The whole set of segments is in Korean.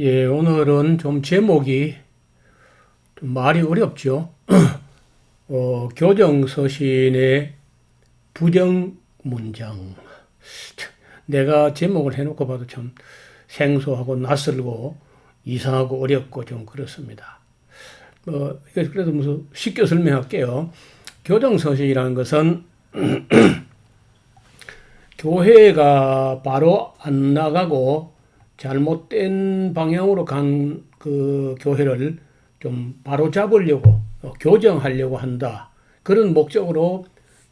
예, 오늘은 좀 제목이 좀 말이 어렵죠. 교정서신의 부정문장. 내가 제목을 해놓고 봐도 참 생소하고 낯설고 이상하고 어렵고 좀 그렇습니다. 그래도 무슨 쉽게 설명할게요. 교정서신이라는 것은 교회가 바로 안 나가고 잘못된 방향으로 간 그 교회를 좀 바로 잡으려고 교정하려고 한다. 그런 목적으로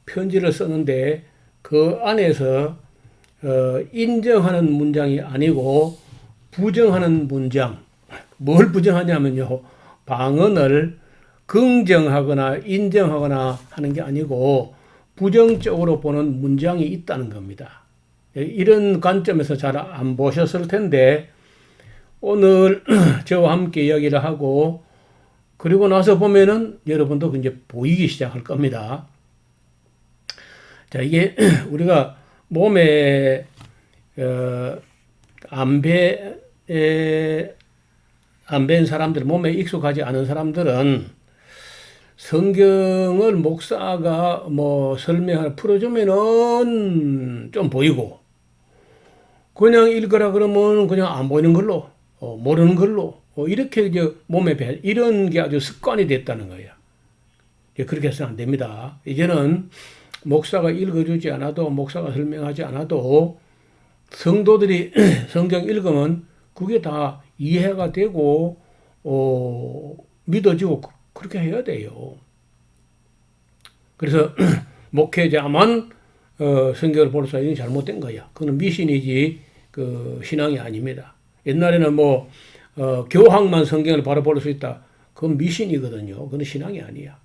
편지를 쓰는데 그 안에서 인정하는 문장이 아니고 부정하는 문장. 뭘 부정하냐면요. 방언을 긍정하거나 인정하거나 하는 게 아니고 부정적으로 보는 문장이 있다는 겁니다. 이런 관점에서 잘 안 보셨을 텐데 오늘 저와 함께 이야기를 하고 그리고 나서 보면은 여러분도 이제 보이기 시작할 겁니다. 자, 이게 우리가 몸에 안 뵌 사람들, 몸에 익숙하지 않은 사람들은 성경을 목사가 설명을 풀어주면은 좀 보이고 그냥 읽으라 그러면 그냥 안 보이는 걸로 모르는 걸로 이렇게 이제 몸에 배 이런 게 아주 습관이 됐다는 거예요. 그렇게 해서는 안 됩니다. 이제는 목사가 읽어주지 않아도 목사가 설명하지 않아도 성도들이 성경 읽으면 그게 다 이해가 되고 믿어지고 그렇게 해야 돼요. 그래서 목회자만 성경을 볼 수 있는 잘못된 거야. 그건 미신이지 그 신앙이 아닙니다. 옛날에는 교황만 성경을 바로 볼 수 있다. 그건 미신이거든요. 그건 신앙이 아니야.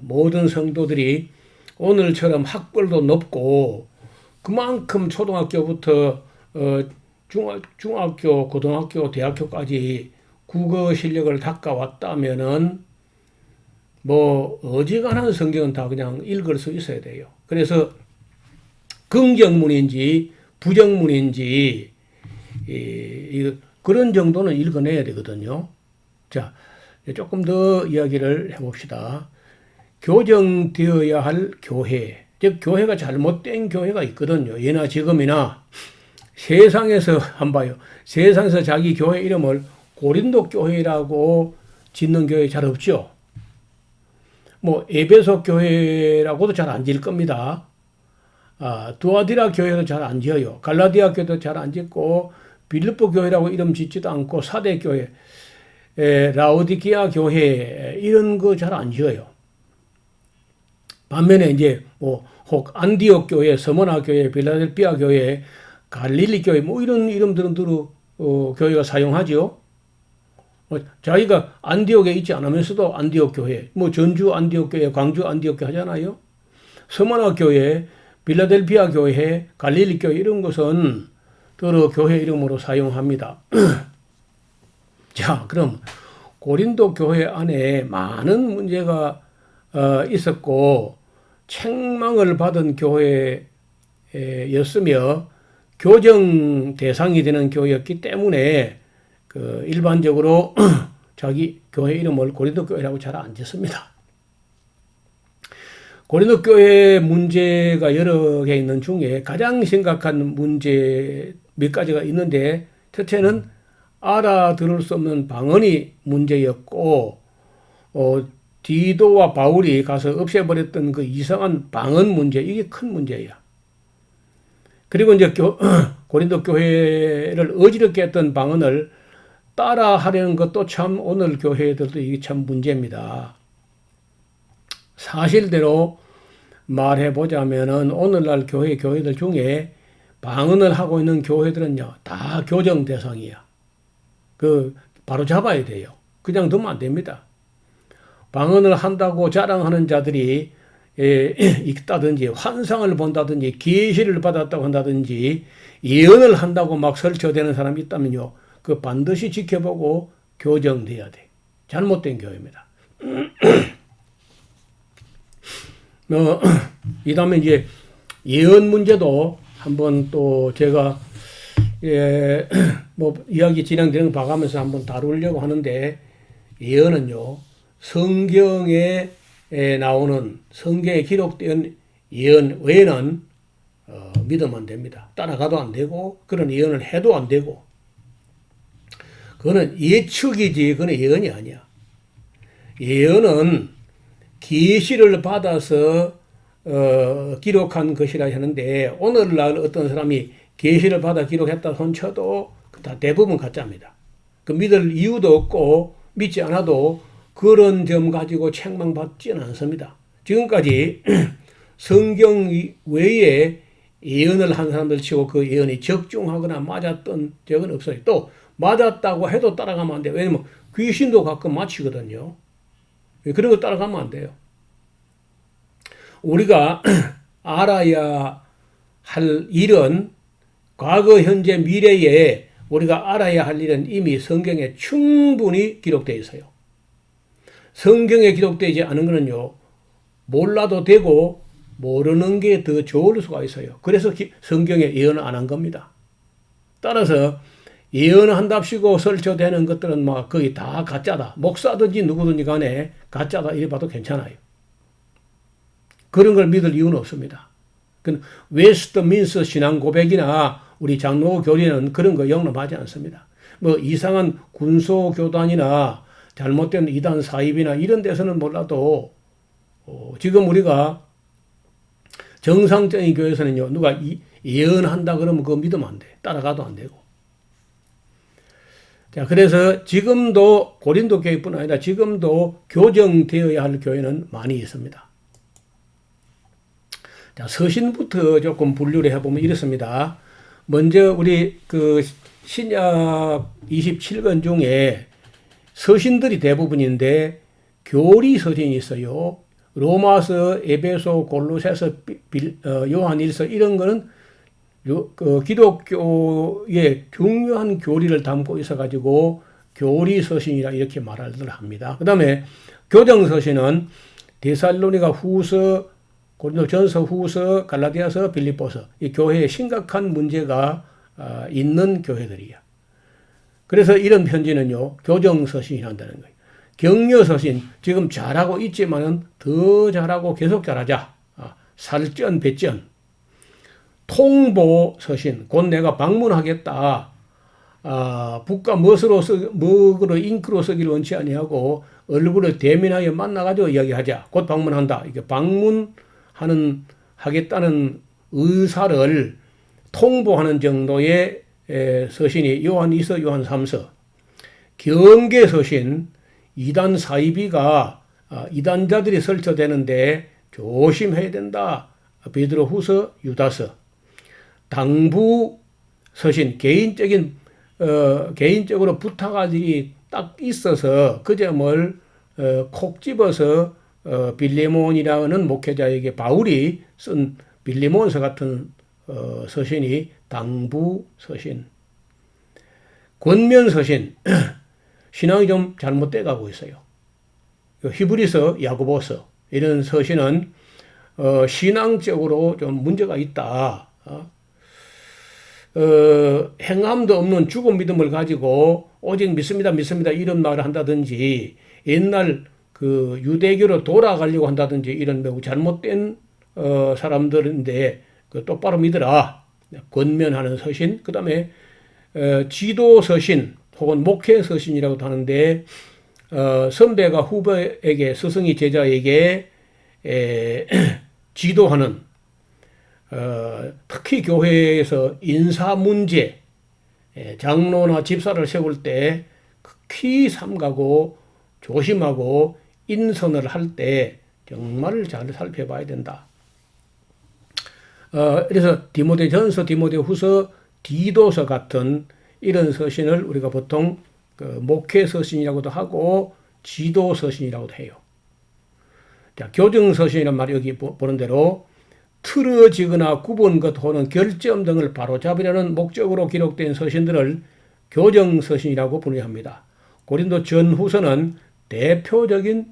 모든 성도들이 오늘처럼 학벌도 높고 그만큼 초등학교부터 중학교, 고등학교, 대학교까지 국어 실력을 닦아왔다면은 어지간한 성경은 다 그냥 읽을 수 있어야 돼요. 그래서 긍정문인지 부정문인지 그런 정도는 읽어내야 되거든요. 자, 조금 더 이야기를 해봅시다. 교정되어야 할 교회, 즉 교회가 잘못된 교회가 있거든요. 예나 지금이나 세상에서 한번 봐요. 세상에서 자기 교회 이름을 고린도 교회라고 짓는 교회 잘 없죠. 에베소 교회라고도 잘 안 지을 겁니다. 두아디라 교회도 잘 안 지어요. 갈라디아 교회도 잘 안 짓고 빌립보 교회라고 이름 짓지도 않고 사대 교회, 라오디키아 교회 이런 거 잘 안 지어요. 반면에 이제 혹 안디옥 교회, 서머나 교회, 빌라델피아 교회, 갈릴리 교회 이런 이름들은 교회가 사용하죠. 자기가 안디옥에 있지 않으면서도 안디옥 교회, 전주 안디옥 교회, 광주 안디옥 교회 하잖아요. 서머나 교회, 빌라델피아 교회, 갈릴리 교회 이런 것은 여러 교회 이름으로 사용합니다. 자, 그럼 고린도 교회 안에 많은 문제가 있었고 책망을 받은 교회였으며 교정 대상이 되는 교회였기 때문에 일반적으로 자기 교회 이름을 고린도 교회라고 잘 안 짓습니다. 고린도 교회 문제가 여러 개 있는 중에 가장 심각한 문제 몇 가지가 있는데 첫째는 알아들을 수 없는 방언이 문제였고 디도와 바울이 가서 없애버렸던 그 이상한 방언 문제 이게 큰 문제예요. 그리고 이제 고린도 교회를 어지럽게 했던 방언을 따라 하려는 것도 참 오늘 교회들도 이게 참 문제입니다. 사실대로 말해보자면은 오늘날 교회들 중에 방언을 하고 있는 교회들은요, 다 교정 대상이야. 바로 잡아야 돼요. 그냥 두면 안 됩니다. 방언을 한다고 자랑하는 자들이 있다든지, 환상을 본다든지, 계시를 받았다고 한다든지, 예언을 한다고 막 설쳐대는 사람이 있다면요, 반드시 지켜보고 교정돼야 돼. 잘못된 교회입니다. 이 다음에 이제 예언 문제도 한번 또 제가 예, 뭐 이야기 진행되는 거 봐가면서 한번 다루려고 하는데 예언은요 성경에 나오는 성경에 기록된 예언 외에는 믿으면 안 됩니다. 따라가도 안 되고 그런 예언을 해도 안 되고 그거는 예측이지 그건 예언이 아니야. 예언은 계시를 받아서 기록한 것이라 하는데 오늘날 어떤 사람이 계시를 받아 기록했다 손쳐도 다 대부분 가짜입니다. 그 믿을 이유도 없고 믿지 않아도 그런 점 가지고 책망받지는 않습니다. 지금까지 성경 외에 예언을 한 사람들 치고 그 예언이 적중하거나 맞았던 적은 없어요. 또 맞았다고 해도 따라가면 안 돼요. 왜냐면 귀신도 가끔 맞히거든요. 그런 거 따라가면 안 돼요. 우리가 알아야 할 일은 과거, 현재, 미래에 우리가 알아야 할 일은 이미 성경에 충분히 기록되어 있어요. 성경에 기록되지 않은 거는요, 몰라도 되고 모르는 게 더 좋을 수가 있어요. 그래서 성경에 예언을 안 한 겁니다. 따라서 예언을 한답시고 설쳐되는 것들은 막 거의 다 가짜다. 목사든지 누구든지 간에 가짜다 이래 봐도 괜찮아요. 그런 걸 믿을 이유는 없습니다. 웨스트민스터 신앙 고백이나 우리 장로 교리는 그런 거 영접하지 않습니다. 뭐 이상한 군소 교단이나 잘못된 이단 사입이나 이런 데서는 몰라도 지금 우리가 정상적인 교회에서는요 누가 예언한다 그러면 그거 믿으면 안 돼. 따라가도 안 되고. 자, 그래서 지금도 고린도 교회뿐 아니라 지금도 교정되어야 할 교회는 많이 있습니다. 자, 서신부터 조금 분류를 해보면 이렇습니다. 먼저 우리 그 신약 27권 중에 서신들이 대부분인데 교리 서신이 있어요. 로마서, 에베소, 골로새서, 요한일서 이런 거는 기독교의 중요한 교리를 담고 있어가지고 교리 서신이라 이렇게 말을 합니다. 그 다음에 교정 서신은 데살로니가 후서, 고린도전서, 후서, 갈라디아서, 빌립보서 이 교회에 심각한 문제가 있는 교회들이야. 그래서 이런 편지는요 교정 서신이 한다는 거예요. 격려 서신 지금 잘하고 있지만은 더 잘하고 계속 잘하자. 살전 배전. 통보 서신 곧 내가 방문하겠다. 북과 먹으로 잉크로 쓰기를 원치 아니하고 얼굴을 대면하여 만나가지고 이야기하자. 곧 방문한다. 이게 하겠다는 의사를 통보하는 정도의 서신이 요한 2서, 요한 3서. 경계 서신 이단 사이비가 이단자들이 설쳐되는데 조심해야 된다. 베드로 후서, 유다서. 당부 서신 개인적으로 부탁할 일이 딱 있어서 그 점을 콕 집어서 빌레몬이라는 목회자에게 바울이 쓴 빌레몬서 같은 서신이 당부 서신. 권면 서신 신앙이 좀 잘못돼 가고 있어요. 히브리서, 야고보서 이런 서신은 신앙적으로 좀 문제가 있다. 행함도 없는 죽은 믿음을 가지고 오직 믿습니다 이런 말을 한다든지 옛날 그 유대교로 돌아가려고 한다든지 이런 매우 잘못된 사람들인데 그 똑바로 믿으라. 권면하는 서신. 그 다음에 지도 서신 혹은 목회 서신이라고 하는데 선배가 후배에게 스승이 제자에게 지도하는 특히 교회에서 인사 문제 장로나 집사를 세울 때 극히 삼가고 조심하고 인선을 할 때 정말 잘 살펴봐야 된다. 그래서 디모데전서, 디모데후서, 디도서 같은 이런 서신을 우리가 보통 목회 서신이라고도 하고 지도 서신이라고도 해요. 자, 교정 서신이란 말이 여기 보는 대로 틀어지거나 굽은 것 혹은 결점 등을 바로잡으려는 목적으로 기록된 서신들을 교정 서신이라고 분류합니다. 고린도 전후서는 대표적인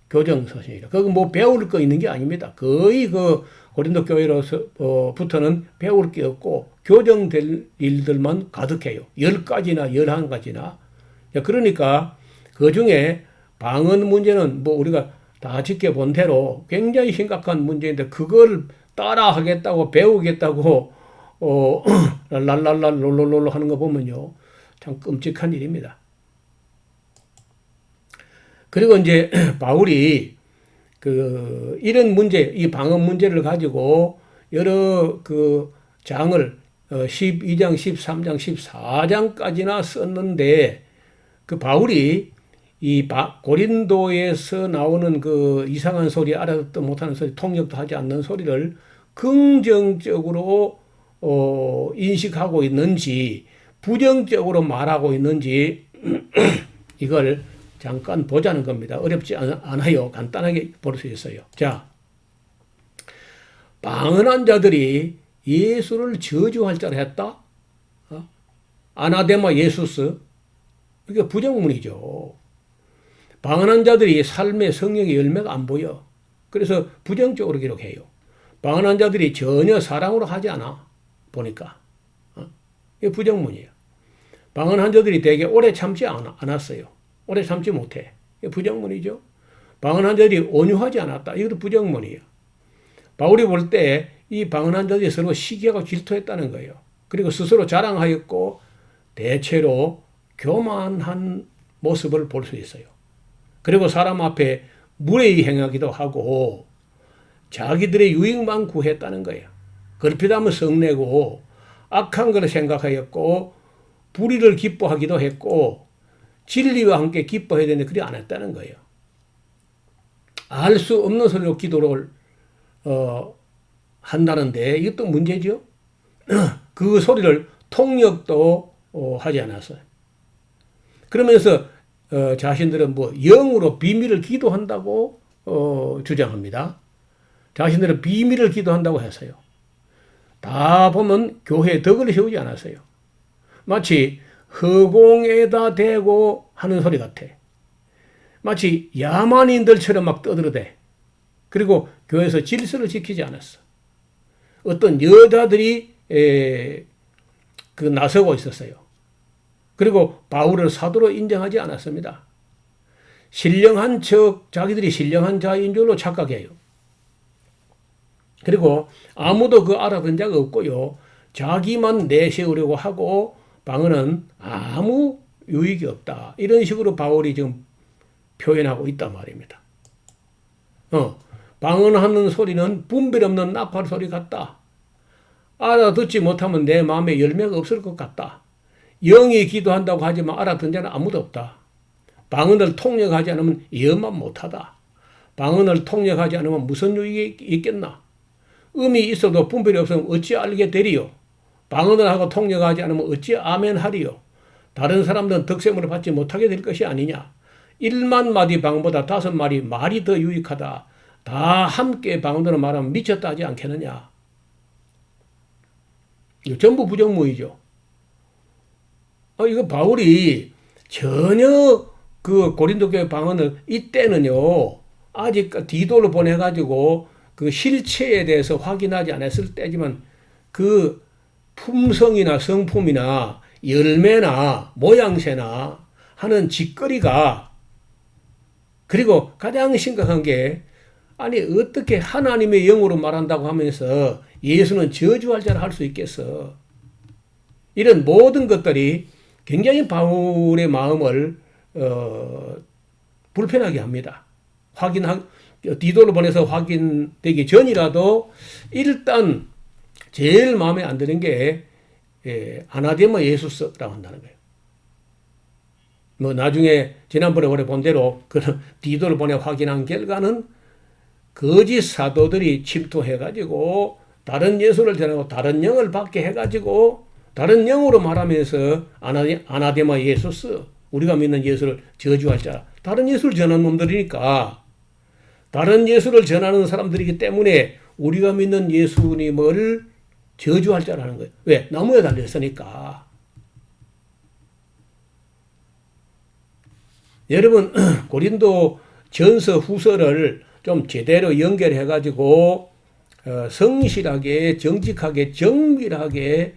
교정 서신이라. 그거 뭐 배울 거 있는 게 아닙니다. 거의 그 고린도 교회로부터는 배울 게 없고 교정될 일들만 가득해요. 10가지나 11가지나. 그러니까 그 중에 방언 문제는 뭐 우리가 다 지켜본 대로 굉장히 심각한 문제인데 그걸 따라 하겠다고 배우겠다고 랄랄랄 롤롤롤 하는 거 보면요. 참 끔찍한 일입니다. 그리고 이제 바울이 그 이런 문제, 이 방언 문제를 가지고 여러 그 장을 12장, 13장, 14장까지나 썼는데 그 바울이 이 고린도에서 나오는 그 이상한 소리, 알아듣도 못하는 소리, 통역도 하지 않는 소리를 긍정적으로 인식하고 있는지 부정적으로 말하고 있는지 이걸 잠깐 보자는 겁니다. 어렵지 않아요. 간단하게 볼 수 있어요. 자, 방언한 자들이 예수를 저주할 자를 했다? 아나데마 예수스? 이게 부정문이죠. 방언한 자들이 삶의 성령의 열매가 안 보여. 그래서 부정적으로 기록해요. 방언한 자들이 전혀 사랑으로 하지 않아. 보니까. 이게 부정문이에요. 방언한 자들이 되게 오래 참지 않았어요. 오래 참지 못해. 이게 부정문이죠. 방언한 자들이 온유하지 않았다. 이것도 부정문이에요. 바울이 볼 때 이 방언한 자들이 서로 시기하고 질투했다는 거예요. 그리고 스스로 자랑하였고 대체로 교만한 모습을 볼 수 있어요. 그리고 사람 앞에 무례히 행하기도 하고 자기들의 유익만 구했다는 거예요. 그렇게하면 성내고 악한 것을 생각하였고 불의를 기뻐하기도 했고 진리와 함께 기뻐해야 되는데 그리 안 했다는 거예요. 알 수 없는 소리로 기도를 한다는데 이것도 문제죠. 그 소리를 통역도 하지 않았어요. 그러면서 자신들은 뭐 영으로 비밀을 기도한다고 주장합니다. 자신들은 비밀을 기도한다고 했어요. 다 보면 교회에 덕을 세우지 않았어요. 마치 허공에다 대고 하는 소리 같아. 마치 야만인들처럼 막 떠들어대. 그리고 교회에서 질서를 지키지 않았어. 어떤 여자들이 나서고 있었어요. 그리고 바울을 사도로 인정하지 않았습니다. 신령한 척 자기들이 신령한 자인 줄로 착각해요. 그리고 아무도 그 알아듣는 자가 없고요. 자기만 내세우려고 하고 방언은 아무 유익이 없다. 이런 식으로 바울이 지금 표현하고 있단 말입니다. 방언하는 소리는 분별 없는 나팔 소리 같다. 알아듣지 못하면 내 마음에 열매가 없을 것 같다. 영이 기도한다고 하지만 알아듣는 자는 아무도 없다. 방언을 통역하지 않으면 예언만 못하다. 방언을 통역하지 않으면 무슨 유익이 있겠나? 음이 있어도 분별이 없으면 어찌 알게 되리요? 방언을 하고 통역하지 않으면 어찌 아멘하리요? 다른 사람들은 덕셈을 받지 못하게 될 것이 아니냐? 1만 마디 방언보다 5마디 말이 더 유익하다. 다 함께 방언으로 말하면 미쳤다 하지 않겠느냐? 이거 전부 부정무이죠. 이거 바울이 전혀 그 고린도 교회 방언을 이때는요, 아직 디도를 보내가지고 그 실체에 대해서 확인하지 않았을 때지만 그 품성이나 성품이나 열매나 모양새나 하는 짓거리가 그리고 가장 심각한 게 아니 어떻게 하나님의 영으로 말한다고 하면서 예수는 저주할 자를 할 수 있겠어. 이런 모든 것들이 굉장히 바울의 마음을 불편하게 합니다. 디도를 보내서 확인되기 전이라도 일단 제일 마음에 안 드는 게 아나데마 예수스라고 한다는 거예요. 뭐 나중에 지난번에 우리 본 대로 그런 디도를 보내 확인한 결과는 거짓 사도들이 침투해가지고 다른 예수를 전하고 다른 영을 받게 해가지고 다른 영으로 말하면서 아나데마 예수스, 우리가 믿는 예수를 저주할 자, 다른 예수를 전하는 놈들이니까 다른 예수를 전하는 사람들이기 때문에 우리가 믿는 예수님을 저주할 자라는 거예요. 왜? 나무에 달렸으니까. 여러분 고린도 전서 후서를 좀 제대로 연결해 가지고 성실하게 정직하게 정밀하게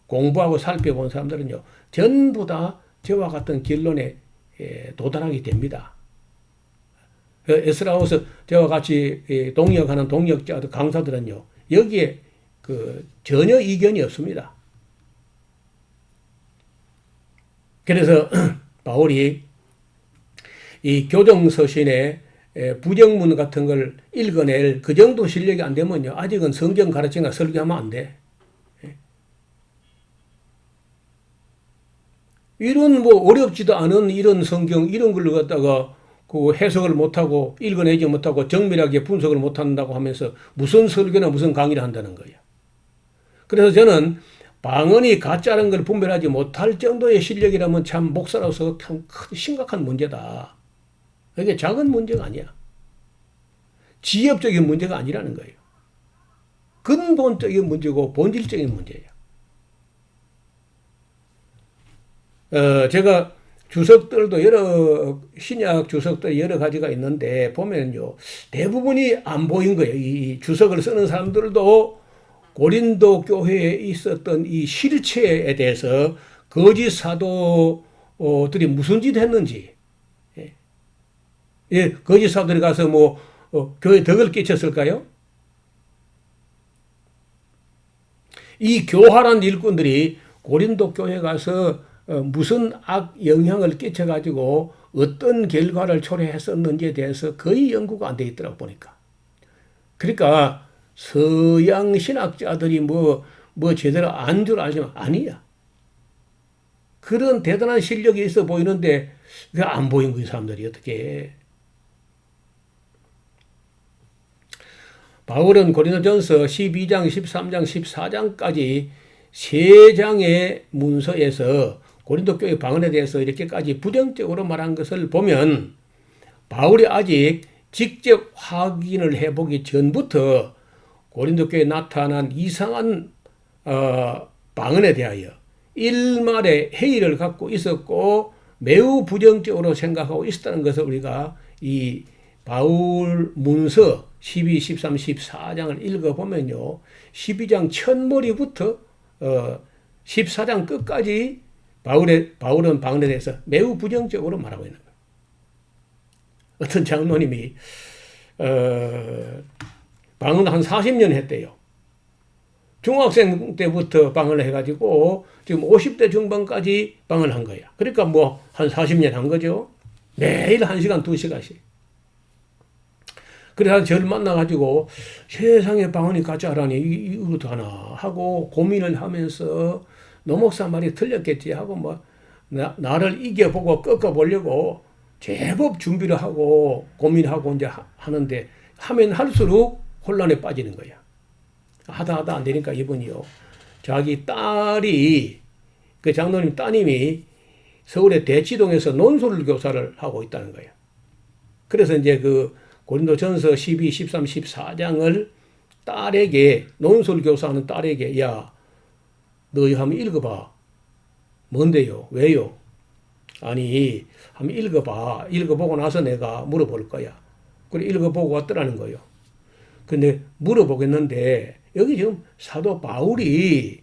공부하고 살펴본 사람들은요 전부 다 저와 같은 결론에 도달하게 됩니다. 에스라우스 저와 같이 동역하는 동역자 강사들은요 여기에 전혀 이견이 없습니다. 그래서 바울이 이 교정서신의 부정문 같은 걸 읽어낼 그 정도 실력이 안 되면요 아직은 성경 가르치거나 설교하면 안 돼. 이런 뭐 어렵지도 않은 이런 성경 이런 걸 갖다가 그 해석을 못하고 읽어내지 못하고 정밀하게 분석을 못한다고 하면서 무슨 설교나 무슨 강의를 한다는 거야. 그래서 저는 방언이 가짜라는 걸 분별하지 못할 정도의 실력이라면 참 목사로서 참 심각한 문제다. 이게 작은 문제가 아니야. 지엽적인 문제가 아니라는 거예요. 근본적인 문제고 본질적인 문제예요. 제가 주석들도 신약 주석들 여러 가지가 있는데 보면요. 대부분이 안 보인 거예요. 이 주석을 쓰는 사람들도 고린도 교회에 있었던 이 실체에 대해서 거짓 사도들이 무슨 짓 했는지, 거짓 사도들이 가서 교회에 덕을 끼쳤을까요? 이 교활한 일꾼들이 고린도 교회에 가서 무슨 악 영향을 끼쳐가지고 어떤 결과를 초래했었는지에 대해서 거의 연구가 안 돼 있더라고 보니까. 그러니까 서양 신학자들이 제대로 안 줄 알지만 아니야. 그런 대단한 실력이 있어 보이는데 그게 안 보인 거예요, 사람들이 어떻게. 바울은 고린도전서 12장, 13장, 14장까지 세 장의 문서에서 고린도 교회 방언에 대해서 이렇게까지 부정적으로 말한 것을 보면 바울이 아직 직접 확인을 해보기 전부터 고린도 교회에 나타난 이상한 방언에 대하여 일말의 회의를 갖고 있었고 매우 부정적으로 생각하고 있었다는 것을 우리가 이 바울 문서 12, 13, 14장을 읽어보면요. 12장 첫머리부터 14장 끝까지 바울은 방언에 대해서 매우 부정적으로 말하고 있는 거예요. 어떤 장로님이 방언 한 40년 했대요. 중학생 때부터 방언을 해가지고 지금 50대 중반까지 방언을 한 거야. 그러니까 한 40년 한 거죠. 매일 1시간, 2시간씩. 그래서 저를 만나가지고 세상에 방언이 가짜라니 이거 어떡하나 하고 고민을 하면서 노 목사 말이 틀렸겠지 하고 나를 이겨보고 꺾어보려고 제법 준비를 하고 고민하고 이제 하는데 하면 할수록 혼란에 빠지는 거야. 하다 안 되니까 이분이요. 자기 딸이 그 장로님 따님이 서울의 대치동에서 논술 교사를 하고 있다는 거예요. 그래서 이제 고린도전서 12, 13, 14장을 딸에게 논술 교사하는 딸에게 야, 너 이거 한번 읽어봐. 뭔데요? 왜요? 아니 한번 읽어봐. 읽어보고 나서 내가 물어볼 거야. 그래 읽어보고 왔더라는 거예요. 근데 물어보겠는데 여기 지금 사도 바울이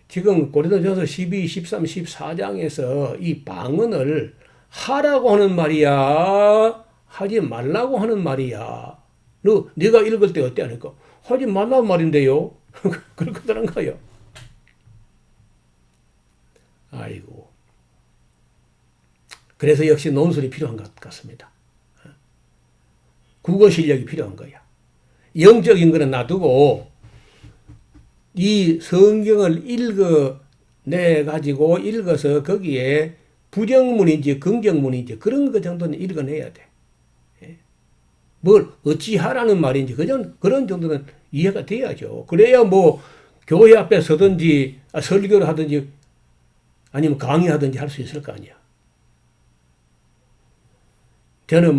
지금 고린도전서 12, 13, 14장에서 이 방언을 하라고 하는 말이야? 하지 말라고 하는 말이야? 네가 읽을 때 어때 하니까 하지 말라는 말인데요? 그렇거든 거예요. 아이고. 그래서 역시 논술이 필요한 것 같습니다. 국어 실력이 필요한 거야. 영적인 거는 놔두고 이 성경을 읽어내가지고 읽어서 거기에 부정문인지 긍정문인지 그런 거 정도는 읽어내야 돼. 뭘 어찌하라는 말인지 그런 정도는 이해가 돼야죠. 그래야 교회 앞에 서든지 설교를 하든지 아니면 강의하든지 할 수 있을 거 아니야. 저는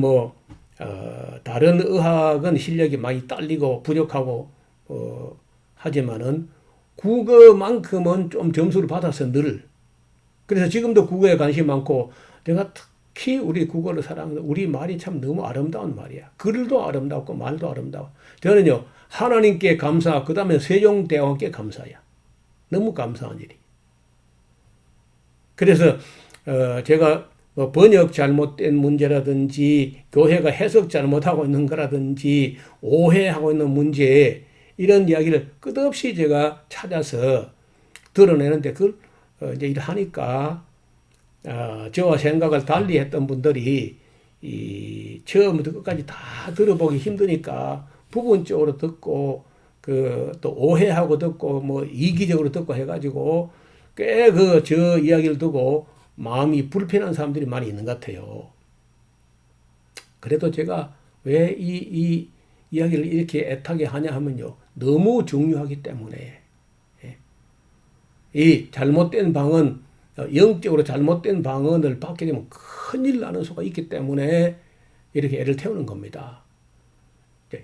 다른 의학은 실력이 많이 딸리고 부족하고 하지만은 국어만큼은 좀 점수를 받아서 늘. 그래서 지금도 국어에 관심이 많고 내가 특히 우리 국어를 사랑하는 우리 말이 참 너무 아름다운 말이야. 글도 아름답고 말도 아름다워. 저는요, 하나님께 감사, 그 다음에 세종대왕께 감사야. 너무 감사한 일이. 그래서 제가 번역 잘못된 문제라든지 교회가 해석 잘못하고 있는 거라든지 오해하고 있는 문제 이런 이야기를 끝없이 제가 찾아서 드러내는데 그걸 이제 일하니까 저와 생각을 달리 했던 분들이 처음부터 끝까지 다 들어보기 힘드니까 부분적으로 듣고 또 오해하고 듣고 뭐 이기적으로 듣고 해가지고 꽤 저 이야기를 두고 마음이 불편한 사람들이 많이 있는 것 같아요. 그래도 제가 왜 이 이야기를 이렇게 애타게 하냐 하면요. 너무 중요하기 때문에. 이 잘못된 방언, 영적으로 잘못된 방언을 받게 되면 큰일 나는 수가 있기 때문에 이렇게 애를 태우는 겁니다.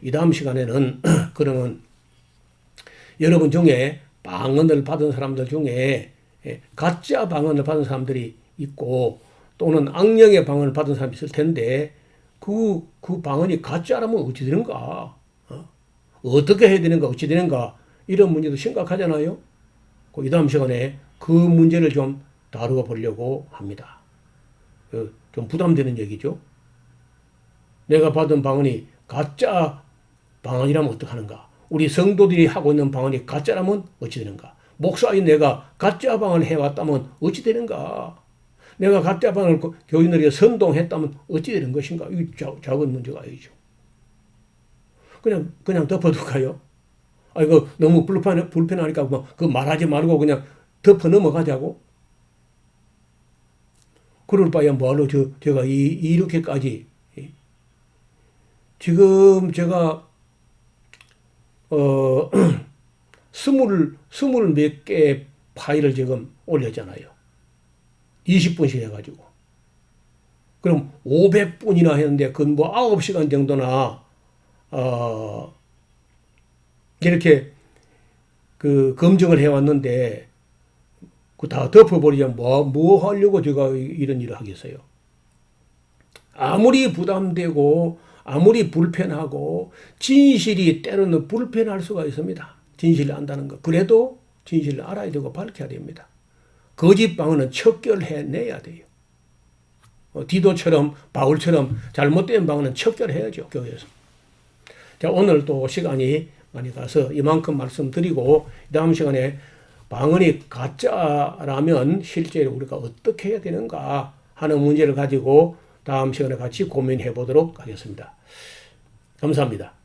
이 다음 시간에는 그러면 여러분 중에 방언을 받은 사람들 중에 가짜 방언을 받은 사람들이 있고 또는 악령의 방언을 받은 사람이 있을 텐데 그 방언이 가짜라면 어찌 되는가? 어떻게 해야 되는가? 어찌 되는가? 이런 문제도 심각하잖아요. 이 다음 시간에 그 문제를 좀 다루어 보려고 합니다. 좀 부담되는 얘기죠. 내가 받은 방언이 가짜 방언이라면 어떡하는가? 우리 성도들이 하고 있는 방언이 가짜라면 어찌 되는가? 목사인 내가 가짜 방언을 해왔다면 어찌 되는가? 내가 가짜 방언을 교인들에게 선동했다면 어찌 되는 것인가? 이 작은 문제가 아니죠. 그냥 덮어둘까요? 이거 너무 불편하니까 뭐 그 말하지 말고 그냥 덮어 넘어가자고? 그럴 바에야 뭐하러 제가 이렇게까지 지금 제가 스물 몇 개 파일을 지금 올렸잖아요. 20분씩 해가지고. 그럼 500분이나 했는데 그건 뭐 9시간 정도나 이렇게 검증을 해왔는데 그 다 덮어버리자면 뭐 하려고 제가 이런 일을 하겠어요. 아무리 부담되고 아무리 불편하고 진실이 때로는 불편할 수가 있습니다. 진실을 안다는 거. 그래도 진실을 알아야 되고 밝혀야 됩니다. 거짓 방언은 척결해내야 돼요. 디도처럼 바울처럼 잘못된 방언은 척결해야죠. 교회에서. 자, 오늘 또 시간이 많이 가서 이만큼 말씀드리고 다음 시간에 방언이 가짜라면 실제로 우리가 어떻게 해야 되는가 하는 문제를 가지고 다음 시간에 같이 고민해 보도록 하겠습니다. 감사합니다.